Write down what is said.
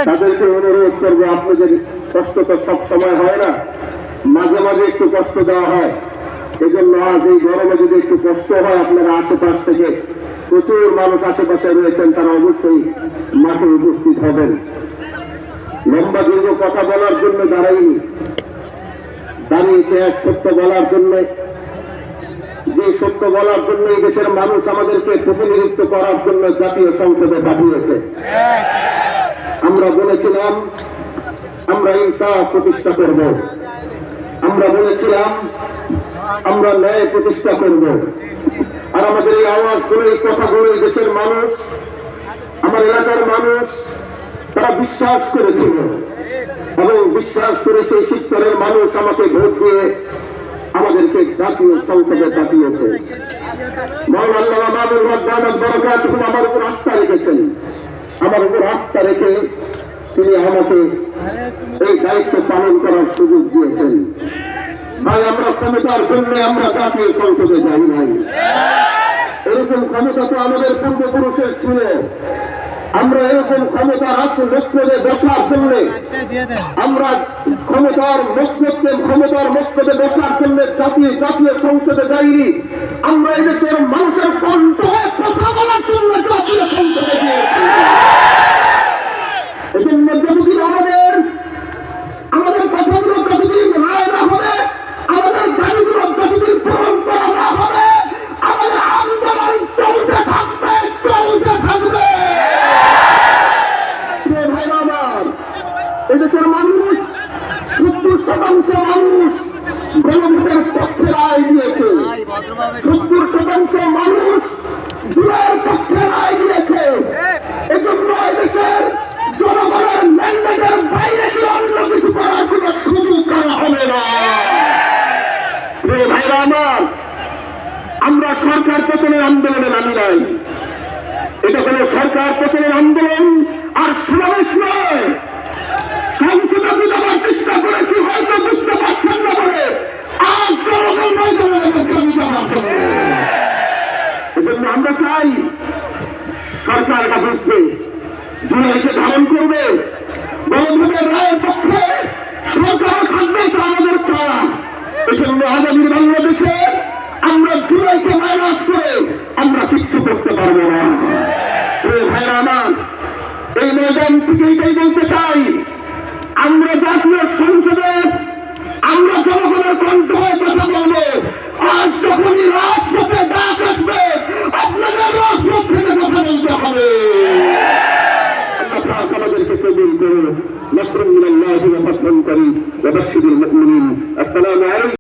তাদেরকে অনুরোধ করবো, আপনাদের কষ্ট তো সব সময় হয় না, মাঝে মাঝে একটু কষ্ট দেওয়া হয়। এই জন্য আজ এই গরমে যদি একটু কষ্ট হয়, আপনারা আশেপাশ থেকে প্রচুর মানুষ আশেপাশে রয়েছেন, তারা অবশ্যই মাঠে উপস্থিত হবেন। লম্বা দীর্ঘ কথা বলার জন্য দাঁড়াইনি, দাঁড়িয়েছে এক সত্য বলার জন্য। যে সত্য বলার জন্য এই দেশের মানুষ আমাদেরকে প্রতিনিধিত্ব করার জন্য জাতীয় সংসদে পাঠিয়েছে। আমরা বলেছিলাম আমরা ইনসাফ প্রতিষ্ঠা করব, আমরা বলেছিলাম আমরা ন্যায় প্রতিষ্ঠা করব। আর আমাদের এই আওয়াজগুলো, এই কথাগুলো এই দেশের মানুষ, আমার এলাকার মানুষ, তারা বিশ্বাস করেছিল এবং বিশ্বাস করে সেই শিবচরের মানুষ আমাকে ভোট দিয়ে আমাদেরকে জাতীয় সংসদে পাঠিয়েছে। মওলানা মামুনুল হক দামাত বরকাতুহু আমার উপর আস্থা রেখেছেন, আমার উপর আস্থা রেখে তিনি আমাকে এই দায়িত্ব পালন করার সুযোগ দিয়েছেন। ভাই, আমরা ক্ষমতার জন্য আমরা জাতীয় সংসদে যাই নাই। এরকম ক্ষমতা তো আমাদের পূর্বপুরুষের ছিল। আমরা এরকম ক্ষমতার মসনদে বসার জন্য, আমরা ক্ষমতার মসনদে বসার জন্য জাতীয় সংসদে যাইনি। আমরা এদেশের মানুষের কণ্ঠ কথা বলার জন্য জাতীয় সংসদে গিয়েছি। এজন্য যতদিন আমাদের কথাগুলো যতদিন রায় না হবে, আমাদের দাবিগুলো যতদিন পূরণ করা না হবে, আমাদের আন্দোলন চলতে থাকবে। এদেশের মানুষ 70% মানুষ গণভোটের পক্ষে রায় দিয়েছে, 70% মানুষ জুলাইয়ের পক্ষে রায় দিয়েছে। এজন্য এদেশের জনগণের ম্যান্ডেটের বাইরে কি অন্য কিছু করার কোন সুযোগ করা হবে না। ভাইরা আমার, আমরা সরকার পতনের আন্দোলনে নামি নাই। এটা কোন সরকার পতনের আন্দোলন আর সমাবেশ নয়। সংসদে বুঝাবার চেষ্টা করেছি, হয়তো বুঝতে পারছেন না বলে আজ জনগণ ময়দানে নেমেছে বুঝাবার জন্য। এজন্য আমরা চাই সরকার এটা বুঝবে, জুলাইকে ধারণ করবে, গণভোটের রায়ের পক্ষে সরকারও থাকবে, তা আমাদের চাওয়া। এজন্য আগামী বাংলাদেশে আমরা জুলাইকে মাইনাস করে আমরা কিচ্ছু করতে পারবো না। ভাইরা আমার, এই ময়দান থেকে এটাই বলতে চাই, আমরা জাতীয় সংসদে আমরা জনগণের কণ্ঠ হয়ে কথা বলবো। আর যখনই রাজপথে ডাক আসবে, আপনাদের রাজপথ থেকে কথা বলতে হবে। আল্লাহ আমাদেরকে কবুল করুন। নাসরুন মিনাল্লাহি ওয়া ফাতহুন করিম ওয়া বাশশিরিল মুমিনিন। আসসালামু আলাইকুম।